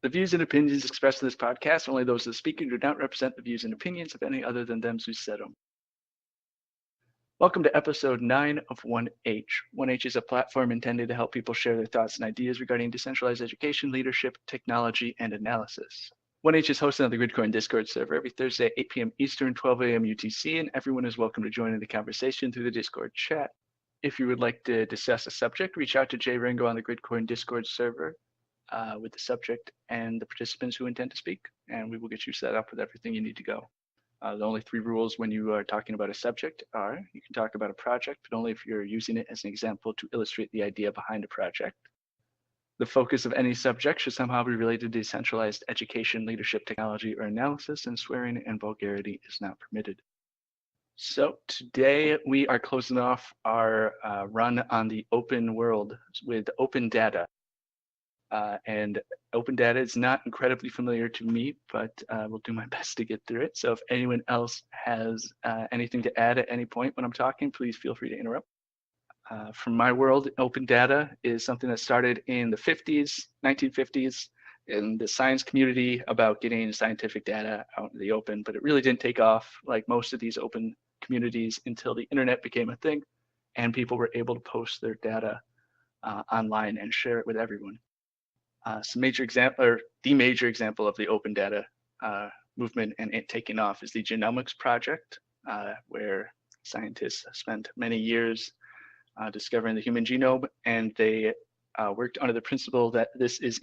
The views and opinions expressed in this podcast are only those of the speaker and do not represent the views and opinions of any other than them who said them. Welcome to episode 9 of 1H. 1H is a platform intended to help people share their thoughts and ideas regarding decentralized education, leadership, technology, and analysis. 1H is hosted on the Gridcoin Discord server every Thursday at 8 p.m. Eastern, 12 a.m. UTC, and everyone is welcome to join in the conversation through the Discord chat. If you would like to discuss a subject, reach out to Jay Ringo on the Gridcoin Discord server with the subject and the participants who intend to speak, and we will get you set up with everything you need to go. The only 3 rules when you are talking about a subject are you can talk about a project, but only if you're using it as an example to illustrate the idea behind a project. The focus of any subject should somehow be related to decentralized education, leadership, technology, or analysis, and swearing and vulgarity is not permitted. So today we are closing off our run on the open world with open data. And open data is not incredibly familiar to me, but we'll do my best to get through it. So if anyone else has anything to add at any point when I'm talking, please feel free to interrupt. From my world, open data is something that started in the 1950s, in the science community about getting scientific data out in the open, but it really didn't take off like most of these open communities until the internet became a thing and people were able to post their data online and share it with everyone. The major example of the open data movement and it taking off is the Genomics Project, where scientists spent many years discovering the human genome, and they worked under the principle that this is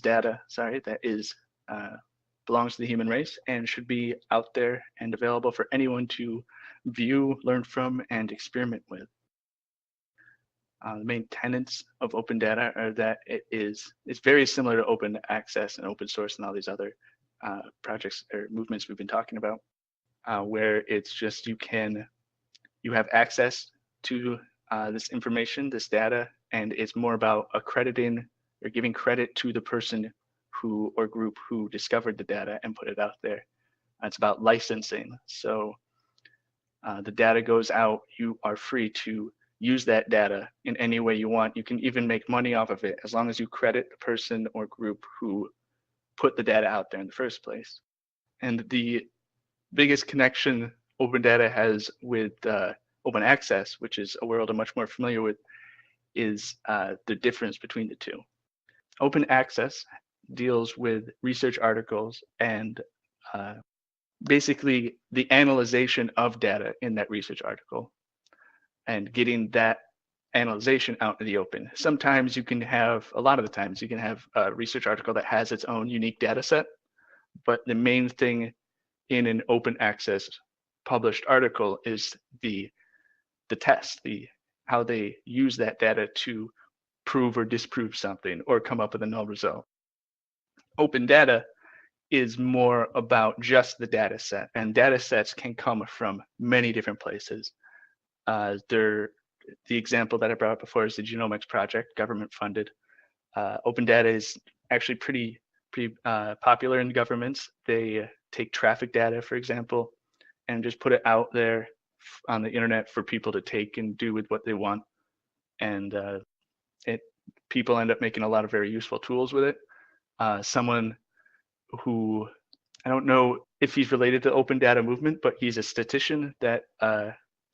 data, that is belongs to the human race and should be out there and available for anyone to view, learn from, and experiment with. The main tenets of open data are that it's very similar to open access and open source and all these other projects or movements we've been talking about, where it's just you have access to this information, this data, and it's more about accrediting or giving credit to the person who or group who discovered the data and put it out there. It's about licensing. So the data goes out, you are free to use that data in any way you want. You can even make money off of it as long as you credit the person or group who put the data out there in the first place. And the biggest connection open data has with open access, which is a world I'm much more familiar with, is the difference between the two. Open access deals with research articles and basically the analyzation of data in that research article and getting that analyzation out in the open. Sometimes you can have, a lot of the times, you can have a research article that has its own unique data set, but the main thing in an open access published article is the test, how they use that data to prove or disprove something or come up with a null result. Open data is more about just the data set, and data sets can come from many different places. The example that I brought up before is the Genomics Project, government funded. Open data is actually pretty popular in governments. They take traffic data, for example, and just put it out there on the internet for people to take and do with what they want. And people end up making a lot of very useful tools with it. Someone who, I don't know if he's related to the open data movement, but he's a statistician that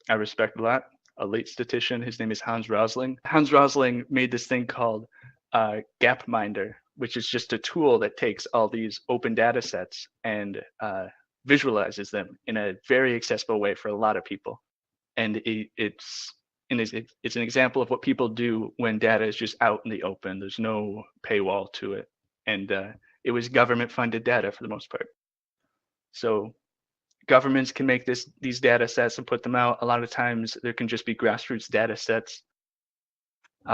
I respect a lot, a late statistician. His name is Hans Rosling. Hans Rosling made this thing called Gapminder, which is just a tool that takes all these open data sets and visualizes them in a very accessible way for a lot of people. And it's an example of what people do when data is just out in the open. There's no paywall to it. And it was government funded data for the most part. So governments can make these data sets and put them out. A lot of times there can just be grassroots data sets.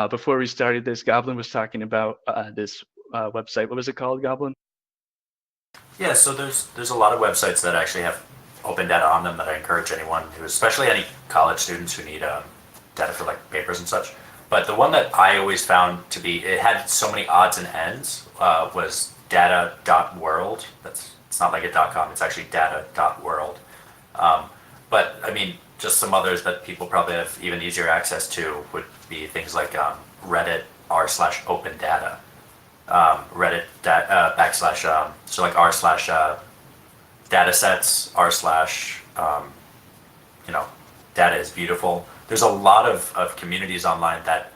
Before we started this, Goblin was talking about this website. What was it called, Goblin? Yeah, so there's a lot of websites that actually have open data on them that I encourage anyone who, especially any college students who need data for like papers and such. But the one that I always found to be, it had so many odds and ends, was data.world. It's not like a .com, it's actually data.world. But I mean, just some others that people probably have even easier access to would be things like Reddit r/open data. Reddit backslash, so like r slash data sets, r slash, you know, data is beautiful. There's a lot of communities online that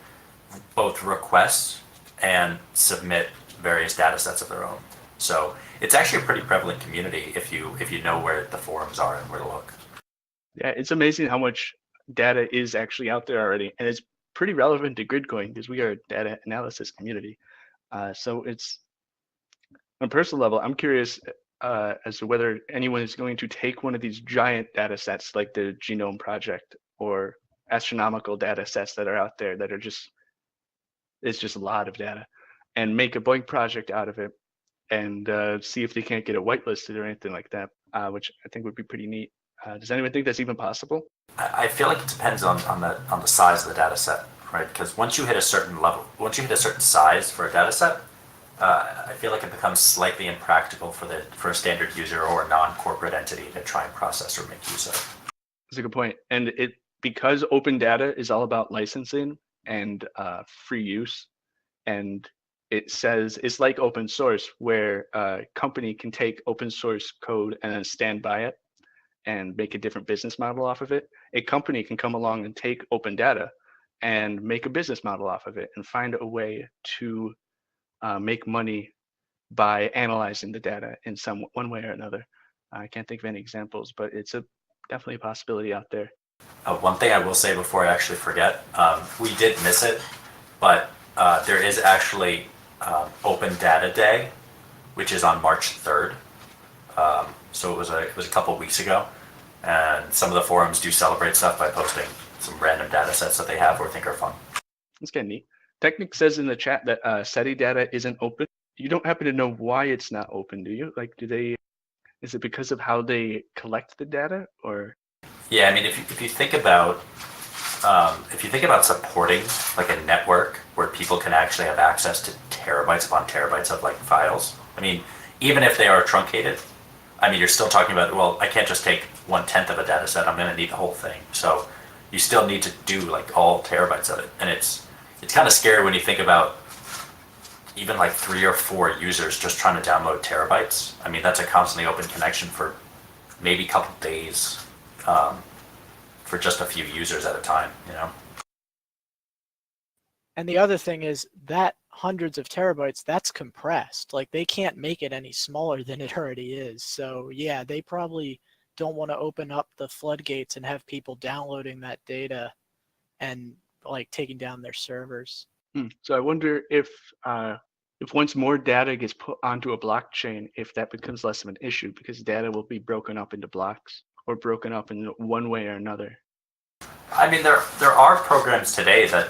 both request and submit various data sets of their own. So it's actually a pretty prevalent community if you know where the forums are and where to look. Yeah, it's amazing how much data is actually out there already, and it's pretty relevant to Gridcoin because we are a data analysis community. So it's on a personal level, I'm curious as to whether anyone is going to take one of these giant data sets like the Genome Project or astronomical data sets that are out there that are it's just a lot of data, and make a BOINC project out of it and see if they can't get it whitelisted or anything like that, which I think would be pretty neat. Does anyone think that's even possible? I feel like it depends on the size of the data set, right? Because once you hit a certain level, once you hit a certain size for a data set, I feel like it becomes slightly impractical for a standard user or a non-corporate entity to try and process or make use of. That's a good point. And because open data is all about licensing and free use, and it says it's like open source where a company can take open source code and then stand by it and make a different business model off of it. A company can come along and take open data and make a business model off of it and find a way to make money by analyzing the data in one way or another. I can't think of any examples, but it's definitely a possibility out there. One thing I will say before I actually forget, we did miss it, but there is actually Open Data Day, which is on March 3rd. So it was a couple weeks ago, and some of the forums do celebrate stuff by posting some random data sets that they have or think are fun. That's kind of neat. Technic says in the chat that SETI data isn't open. You don't happen to know why it's not open, do you? Like, is it because of how they collect the data, or? Yeah, I mean, if you think about supporting like a network where people can actually have access to terabytes upon terabytes of like files, I mean, even if they are truncated, I mean, you're still talking about, well, I can't just take 1/10 of a data set. I'm going to need the whole thing. So you still need to do like all terabytes of it, and it's kind of scary when you think about even like 3 or 4 users just trying to download terabytes. I mean, that's a constantly open connection for maybe a couple days for just a few users at a time, you know? And the other thing is that hundreds of terabytes, that's compressed. Like they can't make it any smaller than it already is. So yeah, they probably don't want to open up the floodgates and have people downloading that data and like taking down their servers. So I wonder if once more data gets put onto a blockchain, if that becomes less of an issue because data will be broken up into blocks or broken up in one way or another. I mean, there are programs today that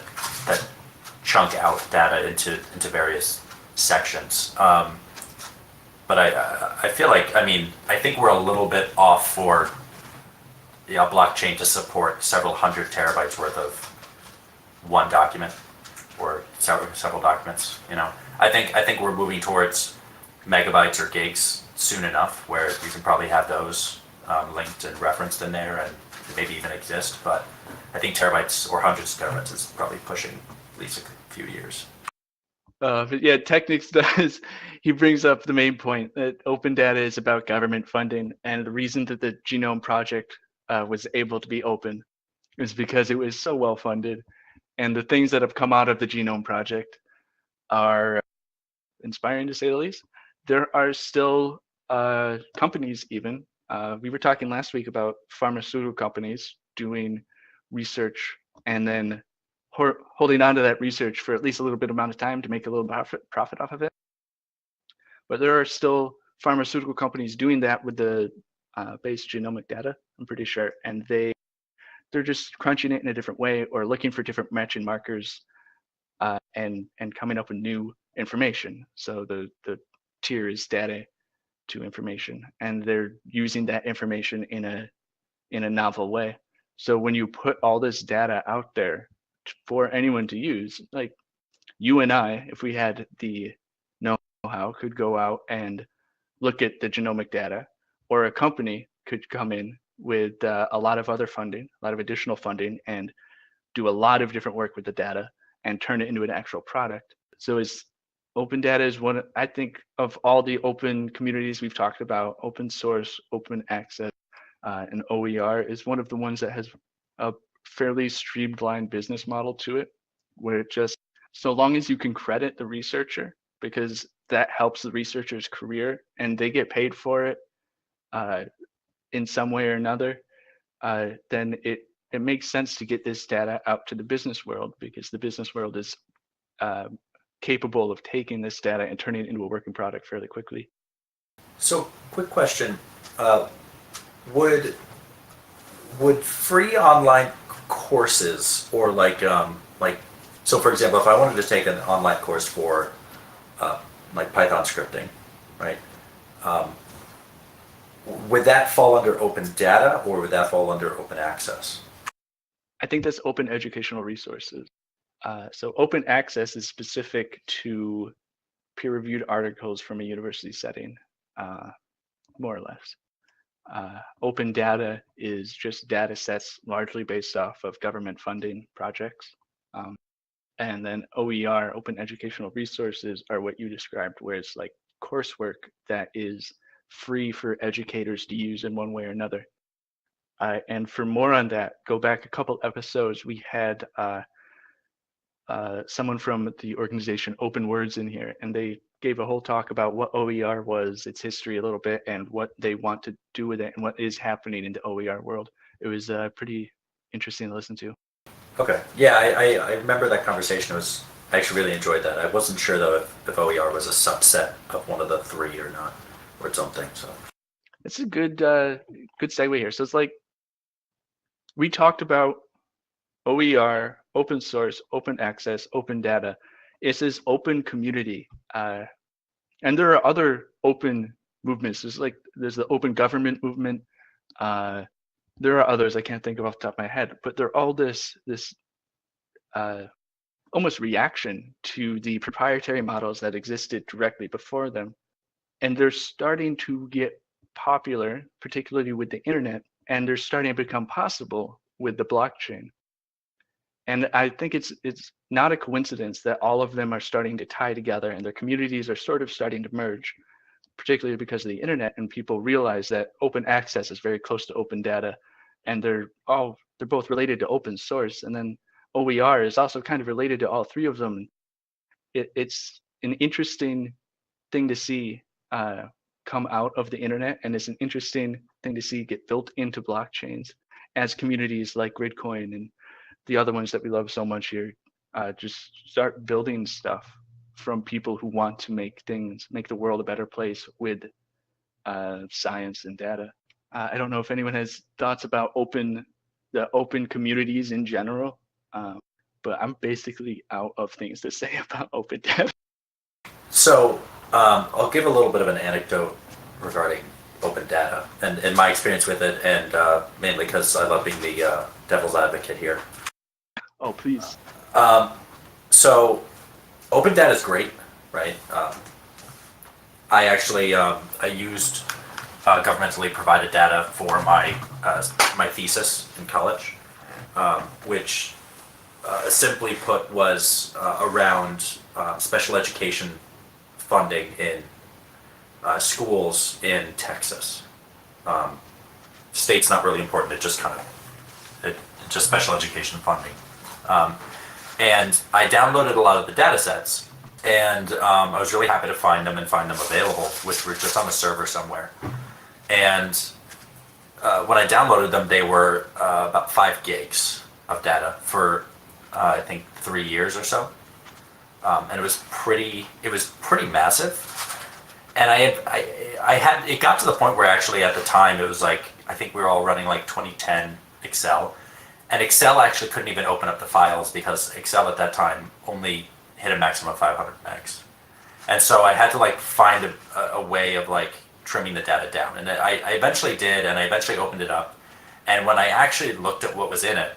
chunk out data into various sections. But I feel like, I mean, I think we're a little bit off for a blockchain to support several hundred terabytes worth of one document or several documents. You know, I think we're moving towards megabytes or gigs soon enough where you can probably have those linked and referenced in there and maybe even exist. But I think terabytes or hundreds of terabytes is probably pushing at least a few years. But yeah, Technics does. He brings up the main point that open data is about government funding, and the reason that the Genome Project was able to be open is because it was so well funded, and the things that have come out of the Genome Project are inspiring to say the least. There are still companies even. We were talking last week about pharmaceutical companies doing research and then holding on to that research for at least a little bit amount of time to make a little profit off of it. But there are still pharmaceutical companies doing that with the base genomic data, I'm pretty sure, and they're just crunching it in a different way or looking for different matching markers and coming up with new information. So the tier is data to information, and they're using that information in a novel way. So when you put all this data out there for anyone to use, like you and I, if we had the know-how, could go out and look at the genomic data, or a company could come in with a lot of other funding, a lot of additional funding, and do a lot of different work with the data and turn it into an actual product. So Open data is one, I think, of all the open communities we've talked about, open source, open access, and OER is one of the ones that has a fairly streamlined business model to it, where it just, so long as you can credit the researcher, because that helps the researcher's career and they get paid for it in some way or another, then it makes sense to get this data out to the business world, because the business world is capable of taking this data and turning it into a working product fairly quickly. So, quick question: Would free online courses, or like so, for example, if I wanted to take an online course for like Python scripting, right? Would that fall under open data, or would that fall under open access? I think that's open educational resources. So open access is specific to peer-reviewed articles from a university setting, more or less. Open data is just data sets largely based off of government funding projects. And then OER, open educational resources, are what you described, where it's like coursework that is free for educators to use in one way or another. And for more on that, go back a couple episodes. We had someone from the organization Open Words in here, and they gave a whole talk about what OER was, its history a little bit, and what they want to do with it, and what is happening in the OER world. It was pretty interesting to listen to. Okay, yeah, I remember that conversation. I actually really enjoyed that. I wasn't sure though if OER was a subset of one of the three or not, or something. So it's a good segue here. So it's like we talked about OER, open source, open access, open data. It's this open community, and there are other open movements. There's the open government movement. There are others I can't think of off the top of my head, but they're all this almost reaction to the proprietary models that existed directly before them, and they're starting to get popular, particularly with the internet, and they're starting to become possible with the blockchain. And I think it's not a coincidence that all of them are starting to tie together, and their communities are sort of starting to merge, particularly because of the internet, and people realize that open access is very close to open data, and they're both related to open source. And then OER is also kind of related to all three of them. It's an interesting thing to see come out of the internet, and it's an interesting thing to see get built into blockchains as communities like Gridcoin and the other ones that we love so much here just start building stuff from people who want to make the world a better place with science and data. I don't know if anyone has thoughts about the open communities in general, but I'm basically out of things to say about open data. So I'll give a little bit of an anecdote regarding open data and my experience with it, and mainly because I love being the devil's advocate here. Oh, please. So open data is great, right? I actually I used governmentally provided data for my thesis in college, which simply put was around special education funding in schools in Texas. State's not really important. It just just special education funding. And I downloaded a lot of the data sets, and I was really happy to find them available, which were just on a server somewhere. And when I downloaded them, they were about 5 gigs of data for I think 3 years or so, and it was pretty massive. And I had it got to the point where actually at the time it was like, I think we were all running like 2010 Excel. And Excel actually couldn't even open up the files because Excel at that time only hit a maximum of 500 megs. And so I had to like find a way of like trimming the data down. And I eventually did, and I eventually opened it up. And when I actually looked at what was in it,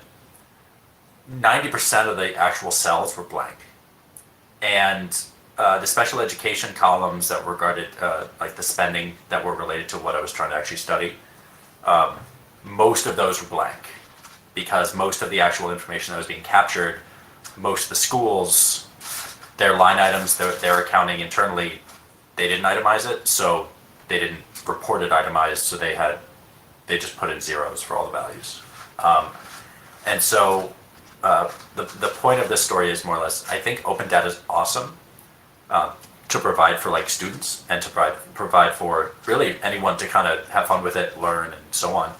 90% of the actual cells were blank. And the special education columns that were regarded, like the spending that were related to what I was trying to actually study, most of those were blank, because most of the actual information that was being captured, most of the schools their line items, their accounting internally, they didn't itemize it, so they didn't report it itemized, so they just put in zeros for all the values. And so the point of this story is more or less, I think open data is awesome to provide for like students and to provide for really anyone to kind of have fun with it, learn, and so on.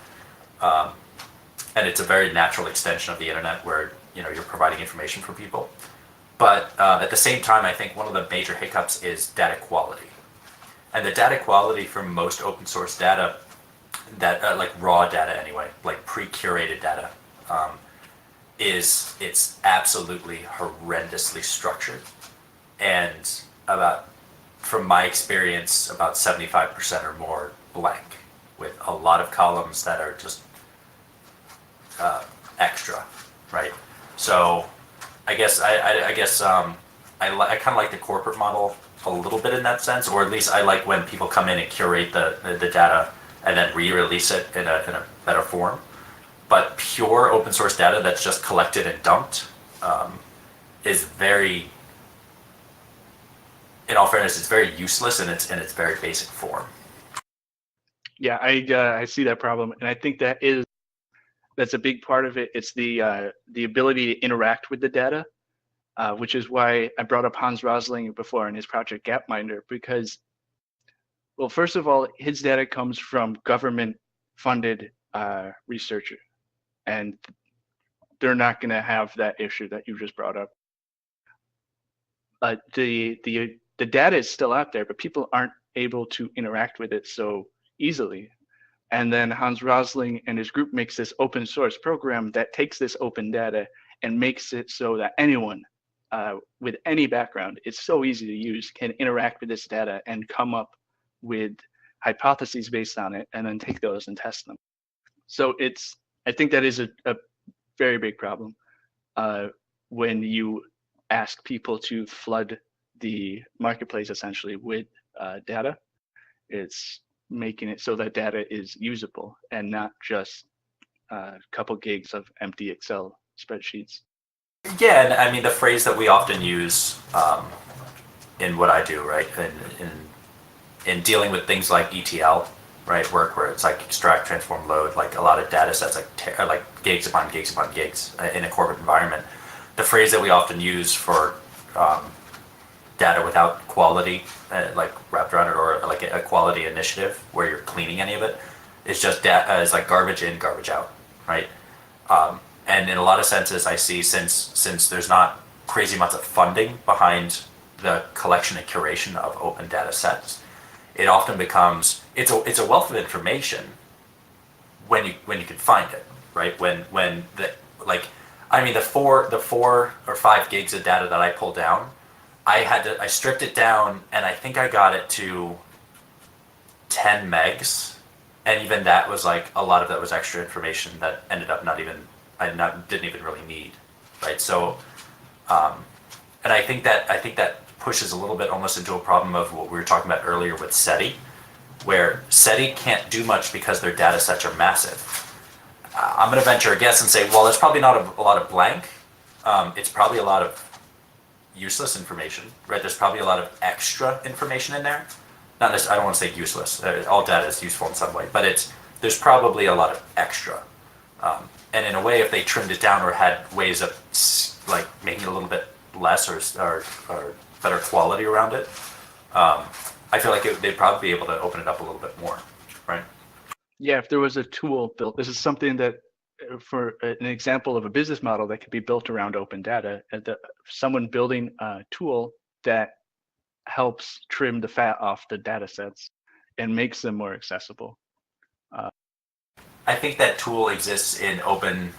And it's a very natural extension of the internet where you're providing information for people. But at the same time, I think one of the major hiccups is data quality. And the data quality for most open source data, that like raw data anyway, like pre-curated data, it's absolutely horrendously structured. And from my experience, about 75% or more blank, with a lot of columns that are just extra, right? So I guess I kind of like the corporate model a little bit in that sense, or at least I like when people come in and curate the data and then re-release it in a better form. But pure open source data that's just collected and dumped is very, in all fairness, it's very useless in its very basic form. Yeah, I see that problem, and I think that's a big part of it. It's the ability to interact with the data, which is why I brought up Hans Rosling before in his project Gapminder, because, well, first of all, his data comes from government-funded research, and they're not going to have that issue that you just brought up. The data is still out there, but people aren't able to interact with it so easily. And then Hans Rosling and his group makes this open source program that takes this open data and makes it so that anyone with any background, it's so easy to use, can interact with this data and come up with hypotheses based on it and then take those and test them. So I think that is a very big problem when you ask people to flood the marketplace essentially with data. It's making it so that data is usable and not just a couple gigs of empty Excel spreadsheets. Yeah, and I mean the phrase that we often use in what I do, right, in dealing with things like ETL, right, work where it's like extract, transform, load, like a lot of data sets, like gigs upon gigs upon gigs in a corporate environment. The phrase that we often use for data without quality, like wrapped around it, or like a quality initiative where you're cleaning any of it, is just data is like garbage in, garbage out, right? And in a lot of senses, I see since there's not crazy amounts of funding behind the collection and curation of open data sets, it often becomes it's a wealth of information when you can find it, right? When the the 4 or 5 gigs of data that I pulled down, I stripped it down, and I think I got it to 10 megs, and even that was like a lot of that was extra information that ended up didn't even really need, right? So, and I think that pushes a little bit almost into a problem of what we were talking about earlier with SETI, where SETI can't do much because their data sets are massive. I'm going to venture a guess and say, well, it's probably not a lot of blank. It's probably a lot of useless information, right? There's probably a lot of extra information in there. Not necessarily, I don't want to say useless. All data is useful in some way, but there's probably a lot of extra. And in a way, if they trimmed it down or had ways of like making it a little bit less or better quality around it, I feel like they'd probably be able to open it up a little bit more, right? Yeah, if there was a tool built, this is something that, for an example of a business model that could be built around open data, someone building a tool that helps trim the fat off the data sets and makes them more accessible. I think that tool exists in open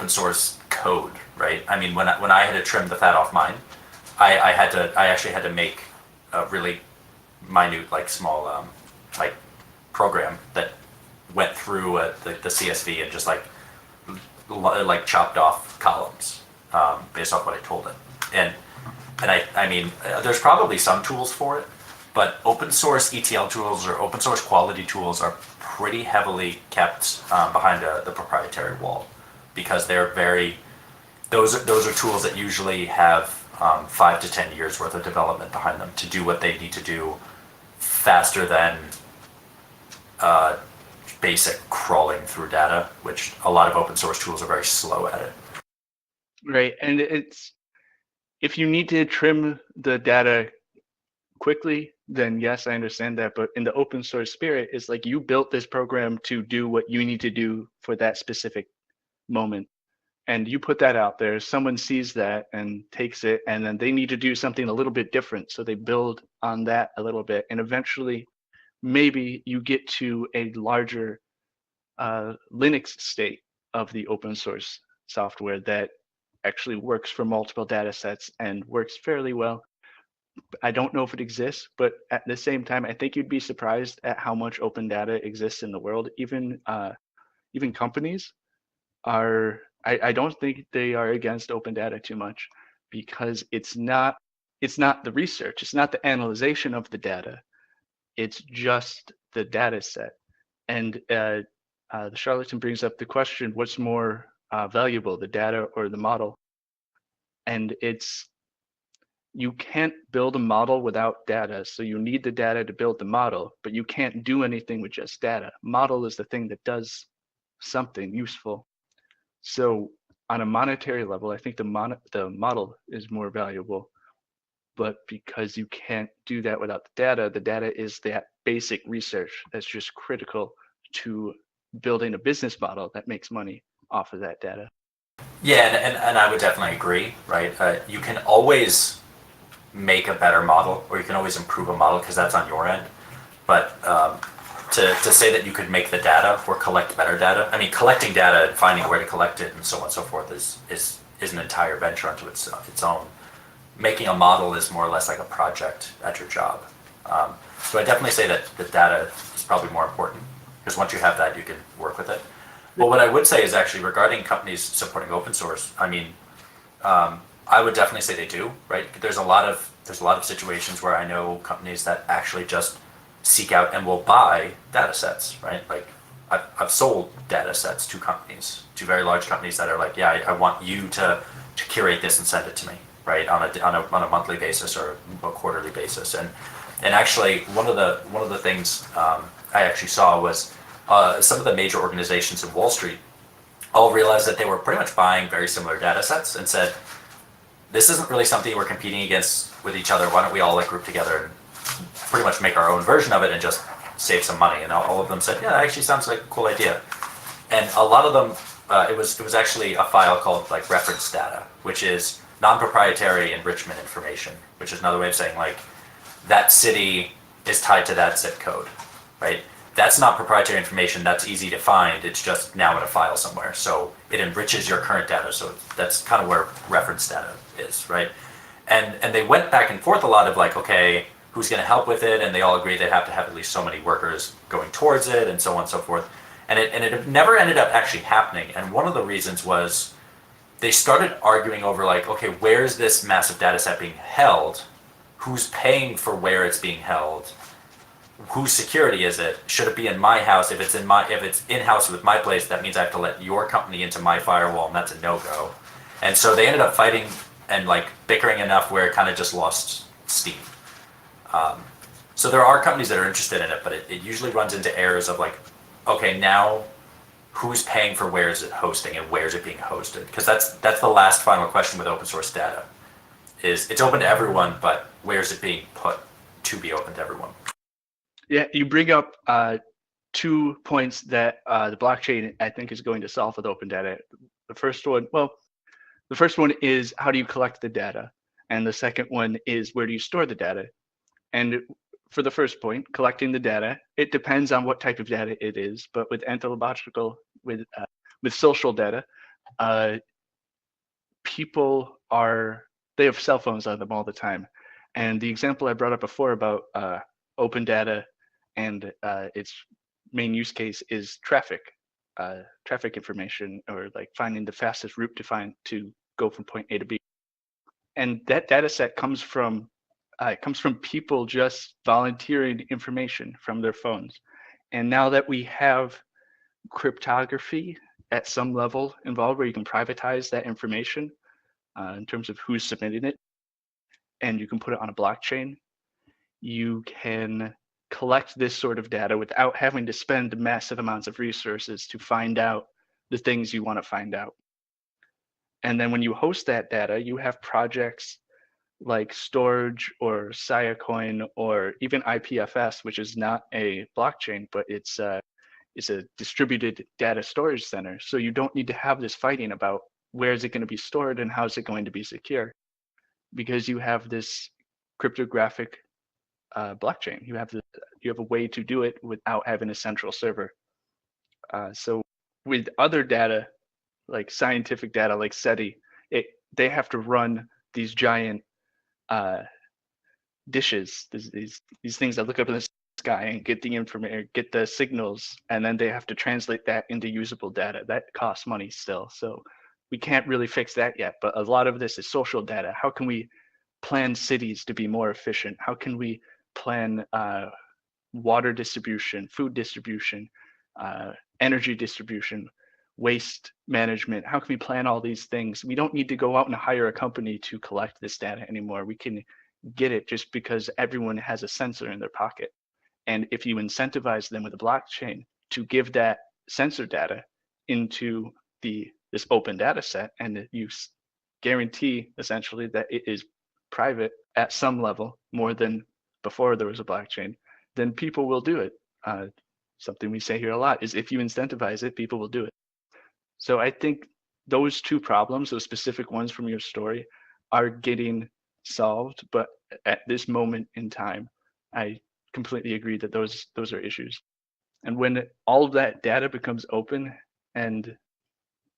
source code, right? I mean, when I had to trim the fat off mine, I actually had to make a really minute, like small, like program that went through the CSV and just like chopped off columns based off what I told it. And I mean, there's probably some tools for it, but open source ETL tools or open source quality tools are pretty heavily kept behind the proprietary wall, because they're those are tools that usually have 5 to 10 years worth of development behind them to do what they need to do faster than basic crawling through data, which a lot of open source tools are very slow at it. Right, and it's, if you need to trim the data quickly, then yes, I understand that. But in the open source spirit, it's like you built this program to do what you need to do for that specific moment. And you put that out there, someone sees that and takes it, and then they need to do something a little bit different. So they build on that a little bit. And eventually, maybe you get to a larger Linux state of the open source software that actually works for multiple data sets and works fairly well. I don't know if it exists, but at the same time, I think you'd be surprised at how much open data exists in the world. Even companies are, I don't think they are against open data too much, because it's not the research, it's not the analyzation of the data, it's just the data set. And the charlatan brings up the question, what's more valuable, the data or the model? And it's, you can't build a model without data. So you need the data to build the model, but you can't do anything with just data. Model is the thing that does something useful. So on a monetary level, I think the model is more valuable. But because you can't do that without the data is that basic research that's just critical to building a business model that makes money off of that data. Yeah, and I would definitely agree, right? You can always make a better model, or you can always improve a model because that's on your end. But to say that you could make the data or collect better data, I mean, collecting data and finding where to collect it and so on and so forth is an entire venture unto its own. Making a model is more or less like a project at your job. So I definitely say that the data is probably more important, because once you have that, you can work with it. Well, what I would say is actually regarding companies supporting open source, I mean, I would definitely say they do, right? There's a lot of situations where I know companies that actually just seek out and will buy data sets, right? Like I've sold data sets to companies, to very large companies that are like, yeah, I want you to curate this and send it to me, right? On a monthly basis or a quarterly basis. And actually one of the things I actually saw was some of the major organizations in Wall Street all realized that they were pretty much buying very similar data sets and said, this isn't really something we're competing against with each other. Why don't we all like group together and pretty much make our own version of it and just save some money? And all of them said, yeah, that actually sounds like a cool idea. And a lot of them, it was actually a file called like reference data, which is non-proprietary enrichment information, which is another way of saying like that city is tied to that zip code, right? That's not proprietary information, that's easy to find, it's just now in a file somewhere. So it enriches your current data, so that's kind of where reference data is, right? And they went back and forth a lot of like, okay, who's gonna help with it? And they all agreed they'd have to have at least so many workers going towards it and so on and so forth. And it never ended up actually happening. And one of the reasons was they started arguing over like, okay, where's this massive data set being held? Who's paying for where it's being held? Whose security is it? Should it be in my house? If it's in-house with my place, that means I have to let your company into my firewall, and that's a no-go. And so they ended up fighting and like bickering enough where it kind of just lost steam. So there are companies that are interested in it, but it usually runs into errors of like, okay, now who's paying for where is it hosting and where is it being hosted? Because that's the last final question with open source data. Is it's open to everyone, but where is it being put to be open to everyone? Yeah, you bring up 2 points that the blockchain, I think, is going to solve with open data. The first one is how do you collect the data? And the second one is where do you store the data? And for the first point, collecting the data, it depends on what type of data it is. But with anthropological, with social data, people they have cell phones on them all the time. And the example I brought up before about open data and its main use case is traffic information, or like finding the fastest route to go from point A to B. And that data set comes from people just volunteering information from their phones. And now that we have cryptography at some level involved, where you can privatize that information in terms of who's submitting it, and you can put it on a blockchain, you can collect this sort of data without having to spend massive amounts of resources to find out the things you want to find out. And then when you host that data, you have projects like Storage or Siacoin or even IPFS, which is not a blockchain, but it's a distributed data storage center. So you don't need to have this fighting about where is it going to be stored and how is it going to be secure, because you have this cryptographic blockchain. You have a way to do it without having a central server. So with other data, like scientific data, like SETI, they have to run these giant dishes, these things that look up in the sky and get the information, get the signals, and then they have to translate that into usable data. That costs money still. So we can't really fix that yet. But a lot of this is social data. How can we plan cities to be more efficient? How can we plan water distribution, food distribution, energy distribution, waste management? How can we plan all these things? We don't need to go out and hire a company to collect this data anymore. We can get it just because everyone has a sensor in their pocket. And if you incentivize them with a blockchain to give that sensor data into this open data set, and you guarantee essentially that it is private at some level more than before there was a blockchain, then people will do it. Something we say here a lot is if you incentivize it, people will do it. So I think those two problems, those specific ones from your story, are getting solved. But at this moment in time, I completely agree that those are issues. And when all of that data becomes open and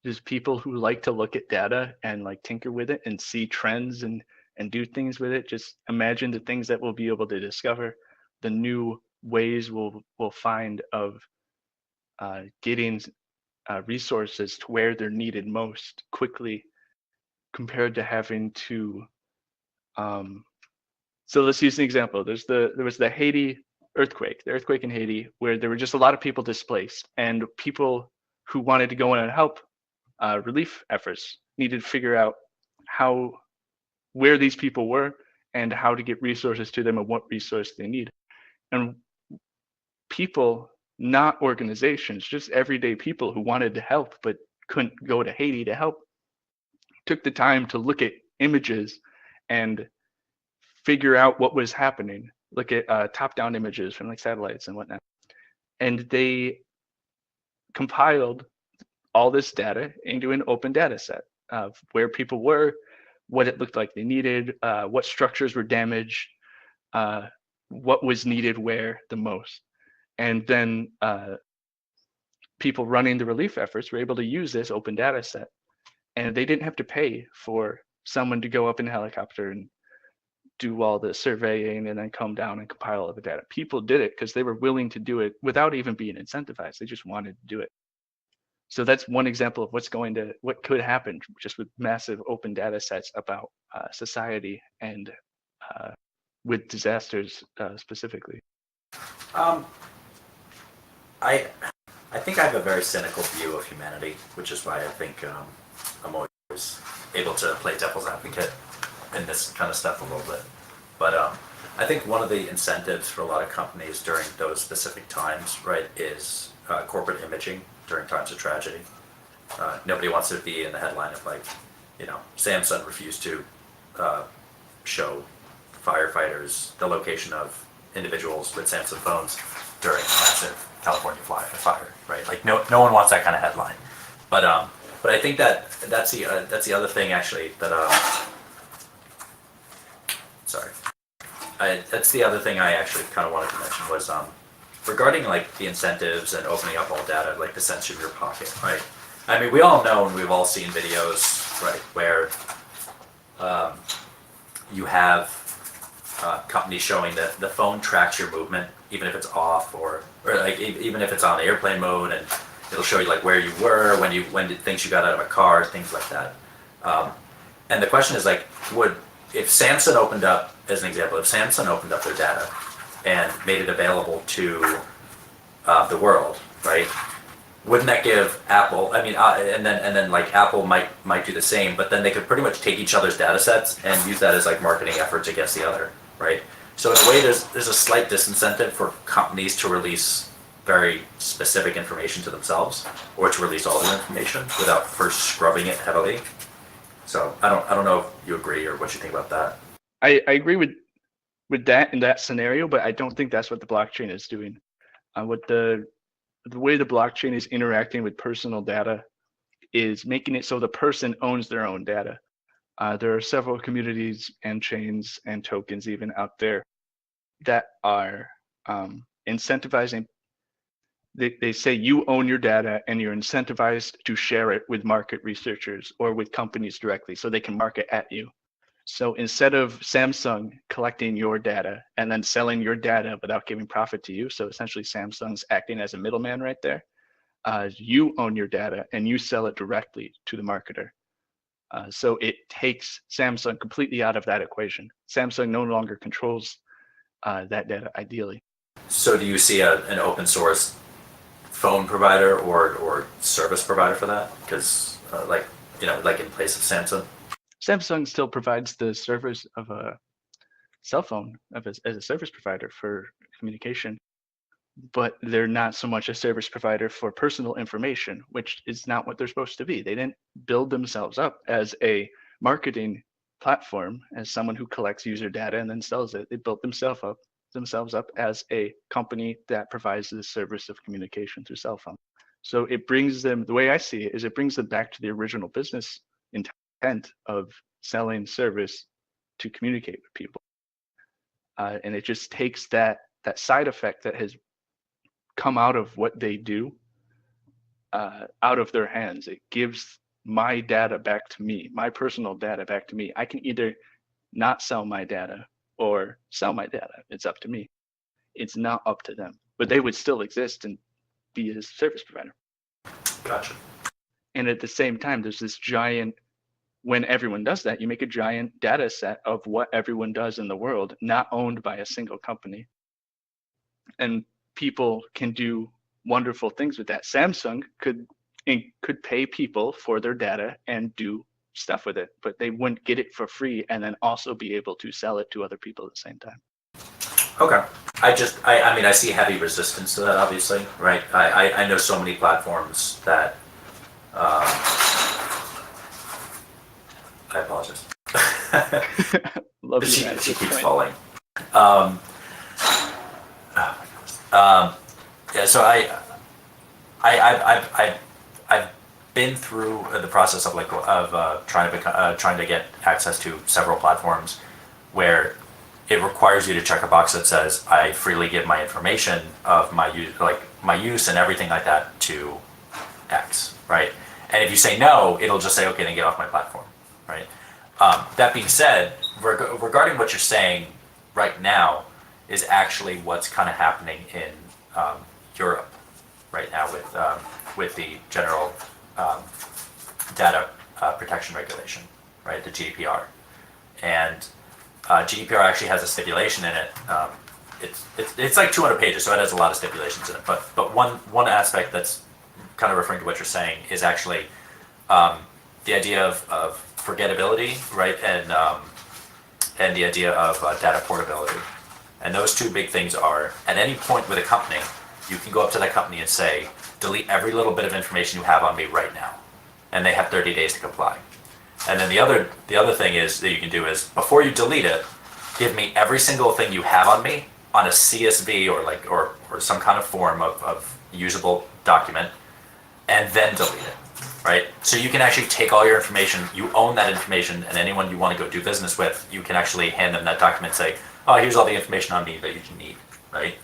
there's people who like to look at data and like tinker with it and see trends and do things with it, just imagine the things that we'll be able to discover, the new ways we'll find of getting resources to where they're needed most quickly, compared to having to so let's use an example. There was the Haiti earthquake, the earthquake in Haiti, where there were just a lot of people displaced, and people who wanted to go in and help relief efforts needed to figure out where these people were and how to get resources to them and what resource they need. And people, not organizations, just everyday people who wanted to help but couldn't go to Haiti to help, took the time to look at images and figure out what was happening, look at top-down images from like satellites and whatnot. And they compiled all this data into an open data set of where people were, what it looked like they needed, what structures were damaged, what was needed where the most. And then people running the relief efforts were able to use this open data set, and they didn't have to pay for someone to go up in a helicopter and do all the surveying and then come down and compile all the data. People did it because they were willing to do it without even being incentivized. They just wanted to do it. So that's one example of what could happen just with massive open data sets about society and with disasters specifically. I think I have a very cynical view of humanity, which is why I think I'm always able to play devil's advocate in this kind of stuff a little bit. But I think one of the incentives for a lot of companies during those specific times, right, is corporate imaging during times of tragedy. Nobody wants to be in the headline of like, Samsung refused to show firefighters the location of individuals with Samsung phones during a massive California fire, right? Like no one wants that kind of headline. But I think that's the other thing actually that that's the other thing I actually kind of wanted to mention was regarding like the incentives and opening up all data, like the sensor in your pocket, right? I mean, we all know and we've all seen videos, right, where you have companies showing that the phone tracks your movement, even if it's off or like even if it's on airplane mode, and it'll show you like where you were, when did things you got out of a car, things like that. And the question is like, if Samsung opened up, as an example, if Samsung opened up their data and made it available to the world, right? wouldn't that give Apple? I mean, and then like Apple might do the same, but then they could pretty much take each other's data sets and use that as like marketing efforts against the other, right? So in a way, there's a slight disincentive for companies to release very specific information to themselves, or to release all their information without first scrubbing it heavily. So I don't know if you agree or what you think about that. I agree with that in that scenario, but I don't think that's what the blockchain is doing. What the way the blockchain is interacting with personal data is making it so the person owns their own data. There are several communities and chains and tokens even out there that are incentivizing. They say you own your data and you're incentivized to share it with market researchers or with companies directly so they can market at you. So instead of Samsung collecting your data and then selling your data without giving profit to you, so essentially Samsung's acting as a middleman right there, you own your data and you sell it directly to the marketer. So it takes Samsung completely out of that equation. Samsung no longer controls that data ideally. So do you see an open source phone provider or service provider for that? Because like in place of Samsung. Samsung still provides the service of a cell phone as a service provider for communication, but they're not so much a service provider for personal information, which is not what they're supposed to be. They didn't build themselves up as a marketing platform, as someone who collects user data and then sells it. They built themselves up as a company that provides the service of communication through cell phone. So it brings them, the way I see it, is it brings them back to the original business intent of selling service to communicate with people. And it just takes that side effect that has come out of what they do out of their hands. It gives my data back to me, my personal data back to me. I can either not sell my data or sell my data. It's up to me. It's not up to them, but they would still exist and be a service provider. Gotcha. And at the same time, there's this giant, when everyone does that, you make a giant data set of what everyone does in the world, not owned by a single company. And people can do wonderful things with that. Samsung could pay people for their data and do stuff with it, but they wouldn't get it for free and then also be able to sell it to other people at the same time. Okay. I mean, I see heavy resistance to that, obviously, right? I know so many platforms that, I apologize. Love she you, keeps point. falling. Yeah, so I've been through the process of trying to get access to several platforms where it requires you to check a box that says I freely give my information of my use and everything like that to X, right? And if you say no, it'll just say, okay, then get off my platform, right? That being said, regarding what you're saying right now is actually what's kind of happening in Europe right now with the general data protection regulation, right? The GDPR, and GDPR actually has a stipulation in it. It's like 200 pages, so it has a lot of stipulations in it. But one aspect that's kind of referring to what you're saying is actually the idea of forgettability, right? And the idea of data portability. And those two big things are, at any point with a company, you can go up to that company and say, delete every little bit of information you have on me right now. And they have 30 days to comply. And then the other thing is that you can do is, before you delete it, give me every single thing you have on me on a CSV or some kind of form of usable document, and then delete it, right? So you can actually take all your information, you own that information, and anyone you want to go do business with, you can actually hand them that document and say, oh, here's all the information on me that you need, right?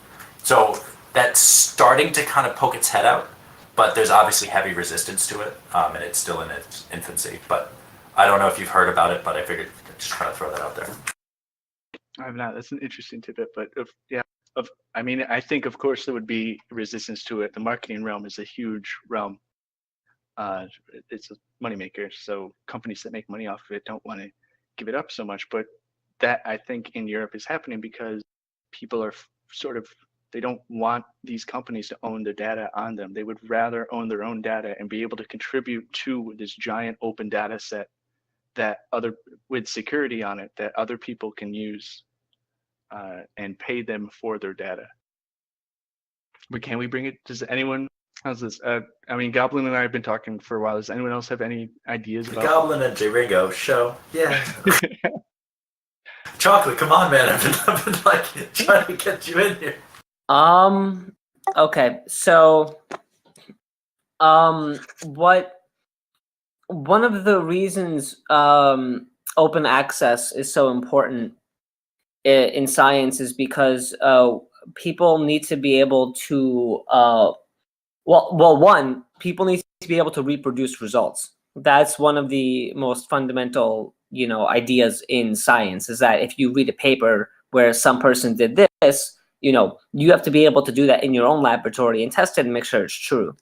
So that's starting to kind of poke its head out, but there's obviously heavy resistance to it, and it's still in its infancy. But I don't know if you've heard about it, but I figured I'd just try to throw that out there. I have not. That's an interesting tidbit, but I mean, I think of course there would be resistance to it. The marketing realm is a huge realm. It's a moneymaker, so companies that make money off of it don't want to give it up so much. But that, I think, in Europe is happening because people are sort of They don't want these companies to own their data on them. They would rather own their own data and be able to contribute to this giant open data set that other with security on it that other people can use and pay them for their data. But can we bring it? Does anyone? How's this? I mean, Goblin and I have been talking for a while. Does anyone else have any ideas The about Goblin and J Ringo show. Yeah. Chocolate, come on, man. I've been like trying to get you in here. Okay, so what one of the reasons open access is so important in science is because people need to be able to one, people need to be able to reproduce results. That's one of the most fundamental, ideas in science, is that if you read a paper where some person did this, you have to be able to do that in your own laboratory and test it and make sure it's true.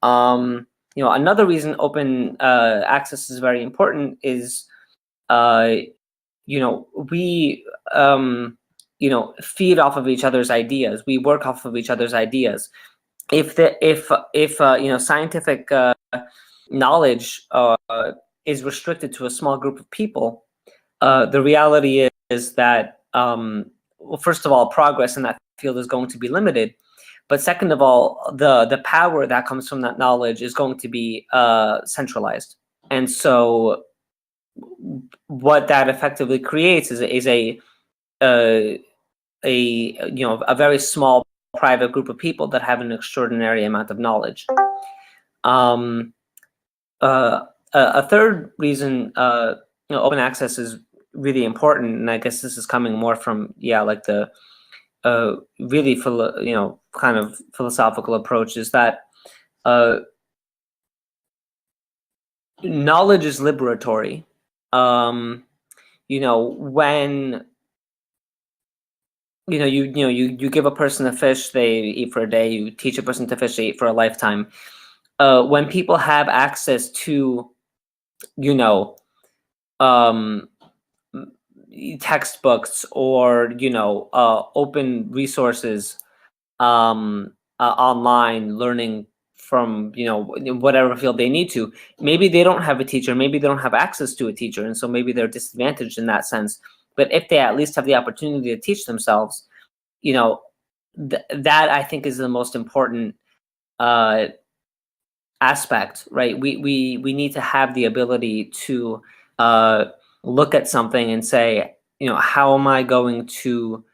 Another reason open access is very important is, we feed off of each other's ideas. We work off of each other's ideas. If scientific knowledge is restricted to a small group of people, the reality is that, well, first of all, progress in that field is going to be limited. But second of all, the power that comes from that knowledge is going to be centralized. And so what that effectively creates is a very small private group of people that have an extraordinary amount of knowledge. A third reason open access is really important, and I guess this is coming more from the really kind of philosophical approach, is that knowledge is liberatory. When you give a person a fish, they eat for a day. You teach a person to fish, they eat for a lifetime. When people have access to, textbooks or open resources online, learning from whatever field they need to, maybe they don't have a teacher, maybe they don't have access to a teacher, and so maybe they're disadvantaged in that sense. But if they at least have the opportunity to teach themselves, that I think is the most important aspect, right? We need to have the ability to look at something and say, how am I going to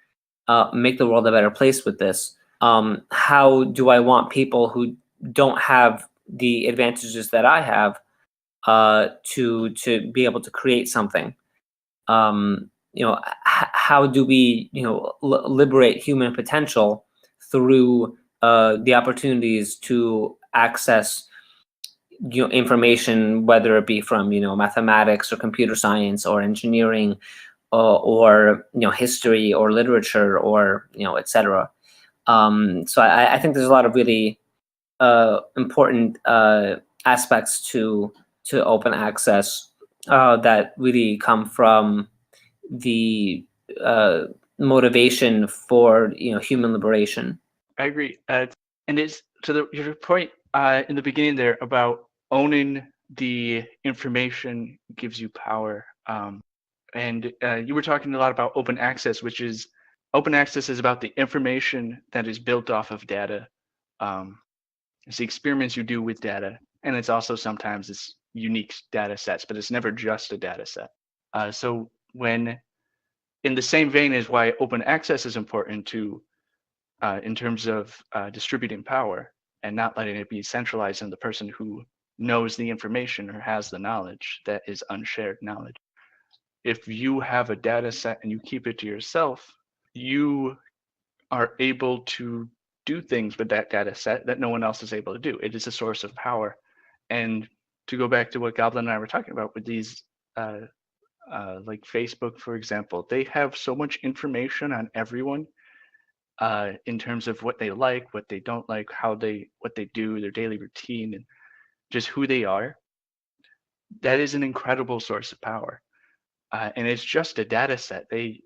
make the world a better place with this? How do I want people who don't have the advantages that I have to be able to create something? How do we liberate human potential through the opportunities to access information, whether it be from mathematics or computer science or engineering or history or literature or etc. So I think there's a lot of really important aspects to open access that really come from the motivation for human liberation. I agree. And it's to your point in the beginning there about owning the information gives you power. And you were talking a lot about open access, which is open access is about the information that is built off of data. It's the experiments you do with data, and it's also sometimes it's unique data sets, but it's never just a data set. So when in the same vein as why open access is important to in terms of distributing power and not letting it be centralized in the person who knows the information or has the knowledge that is unshared knowledge. If you have a data set and you keep it to yourself, you are able to do things with that data set that no one else is able to do. It is a source of power. And to go back to what Goblin and I were talking about with these, like Facebook, for example, they have so much information on everyone in terms of what they like, what they don't like, what they do, their daily routine, and just who they are. That is an incredible source of power. And it's just a data set. They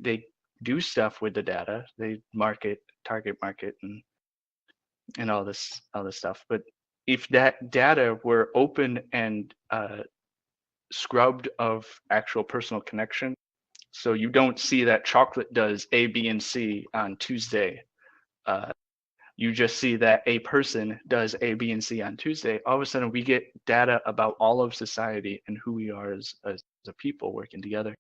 do stuff with the data. They market target market and all this stuff. But if that data were open and scrubbed of actual personal connection, so you don't see that chocolate does A, B, and C on Tuesday. You just see that a person does A, B, and C on Tuesday. All of a sudden, we get data about all of society and who we are as a people working together.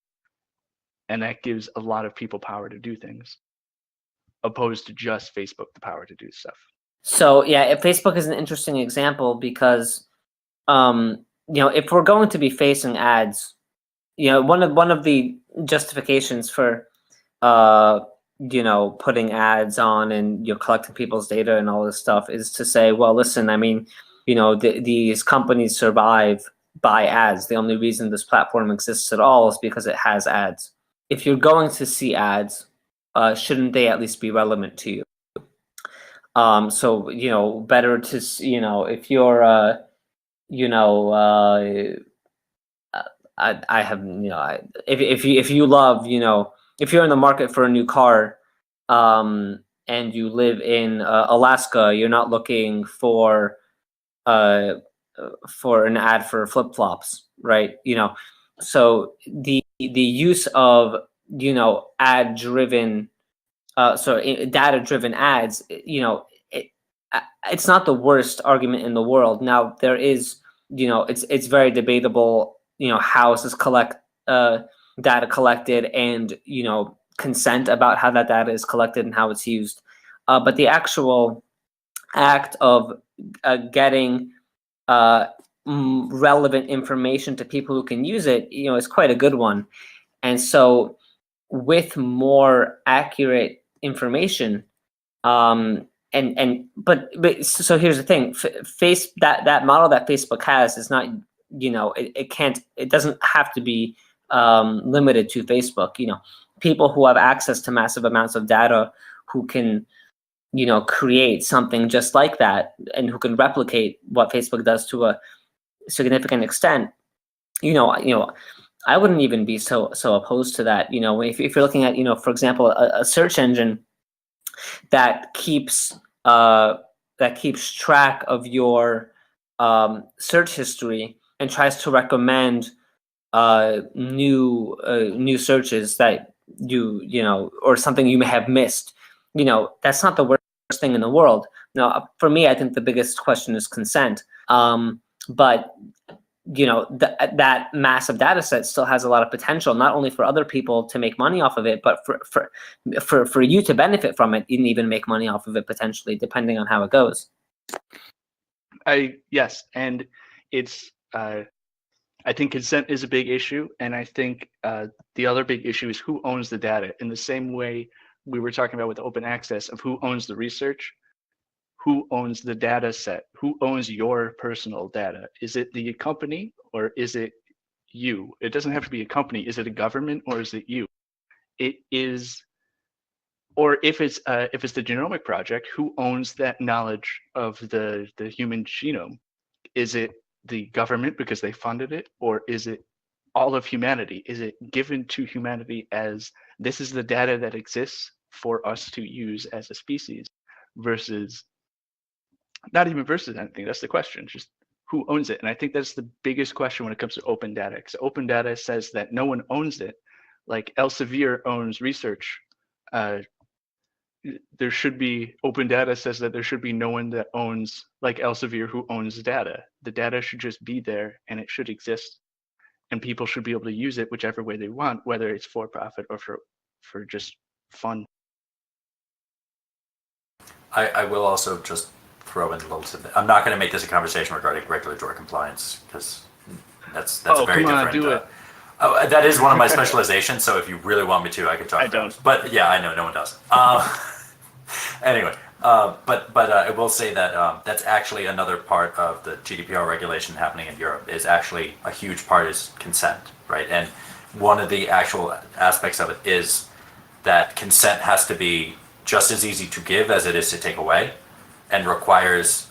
And that gives a lot of people power to do things, opposed to just Facebook the power to do stuff. So yeah, Facebook is an interesting example because, if we're going to be facing ads, one of the justifications for, putting ads on and collecting people's data and all this stuff is to say, well, listen, I mean, these companies survive by ads. The only reason this platform exists at all is because it has ads. If you're going to see ads, shouldn't they at least be relevant to you? So better to if you're I have if you love if you're in the market for a new car, and you live in Alaska, you're not looking for an ad for flip-flops, right? So the use of ad-driven data-driven ads, it's not the worst argument in the world. Now there is, it's very debatable, how is this data collected and, consent about how that data is collected and how it's used. But the actual act of getting relevant information to people who can use it, is quite a good one. And so with more accurate information, but so here's the thing, that model that Facebook has is not, it doesn't have to be limited to Facebook. People who have access to massive amounts of data, who can create something just like that and who can replicate what Facebook does to a significant extent, I wouldn't even be so opposed to that. If you're looking at, for example, a search engine that keeps track of your search history and tries to recommend new searches that or something you may have missed, that's not the worst thing in the world. Now, for me, I think the biggest question is consent. But that massive data set still has a lot of potential, not only for other people to make money off of it, but for you to benefit from it and even make money off of it potentially, depending on how it goes. Yes, and it's I think consent is a big issue, and I think the other big issue is who owns the data. In the same way we were talking about with open access of who owns the research, who owns the data set, who owns your personal data. Is it the company or is it you? It doesn't have to be a company. Is it a government or is it you? It is, or if it's the Genomic Project, who owns that knowledge of the human genome? Is it the government because they funded it, or is it all of humanity? Is it given to humanity as this is the data that exists for us to use as a species, versus not even versus anything? That's the question, just who owns it. And I think that's the biggest question when it comes to open data, because open data says that no one owns it. Like Elsevier owns research. There should be, open data says that there should be no one that owns, like Elsevier, who owns data. The data should just be there and it should exist, and people should be able to use it whichever way they want, whether it's for profit or for just fun. I will also just throw in a little tidbit. I'm not going to make this a conversation regarding regulatory compliance, because that's a very different. Do it. That is one of my specializations, so if you really want me to, I can talk about it. But yeah, I know, no one does. Anyway, but I will say that that's actually another part of the GDPR regulation happening in Europe. Is actually a huge part is consent, right? And one of the actual aspects of it is that consent has to be just as easy to give as it is to take away, and requires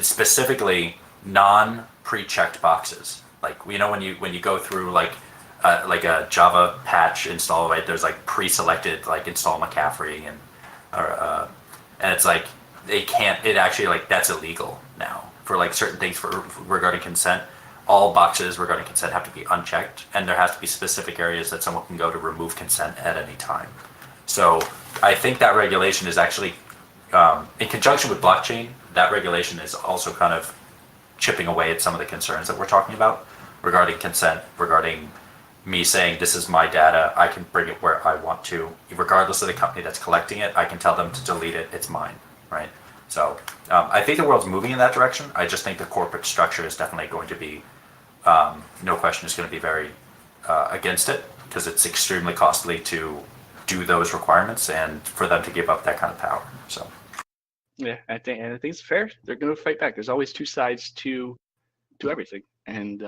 specifically non-pre-checked boxes. Like, when you go through like a Java patch install, right? There's like pre-selected, like install McCaffrey and or and it's like they can't. It actually like that's illegal now for like certain things for regarding consent. All boxes regarding consent have to be unchecked, and there has to be specific areas that someone can go to remove consent at any time. So I think that regulation is actually, in conjunction with blockchain, that regulation is also kind of chipping away at some of the concerns that we're talking about regarding consent, regarding me saying this is my data, I can bring it where I want to, regardless of the company that's collecting it. I can tell them to delete it, it's mine, right? So I think the world's moving in that direction. I just think the corporate structure is definitely going to be, no question, is going to be very against it, because it's extremely costly to do those requirements and for them to give up that kind of power. So Yeah, I think it's fair. They're going to fight back. There's always two sides to everything, and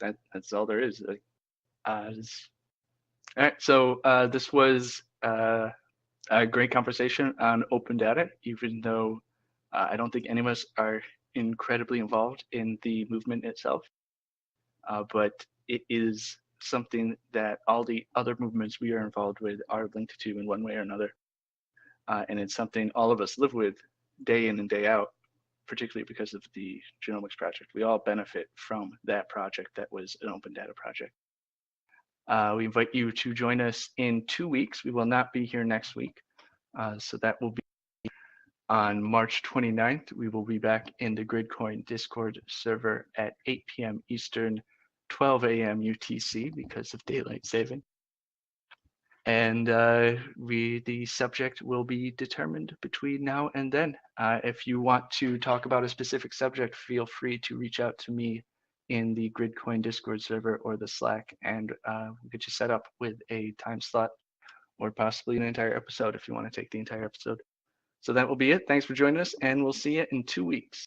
that's all there is. All right, so this was a great conversation on open data, even though I don't think any of us are incredibly involved in the movement itself. But it is something that all the other movements we are involved with are linked to in one way or another. And it's something all of us live with day in and day out, particularly because of the Genomics Project. We all benefit from that project that was an open data project. We invite you to join us in 2 weeks. We will not be here next week. So that will be on March 29th. We will be back in the Gridcoin Discord server at 8 p.m. Eastern, 12 a.m. UTC because of daylight saving. And the subject will be determined between now and then. If you want to talk about a specific subject, feel free to reach out to me in the Gridcoin Discord server or the Slack, and we'll get you set up with a time slot or possibly an entire episode if you want to take the entire episode. So that will be it. Thanks for joining us, and we'll see you in 2 weeks.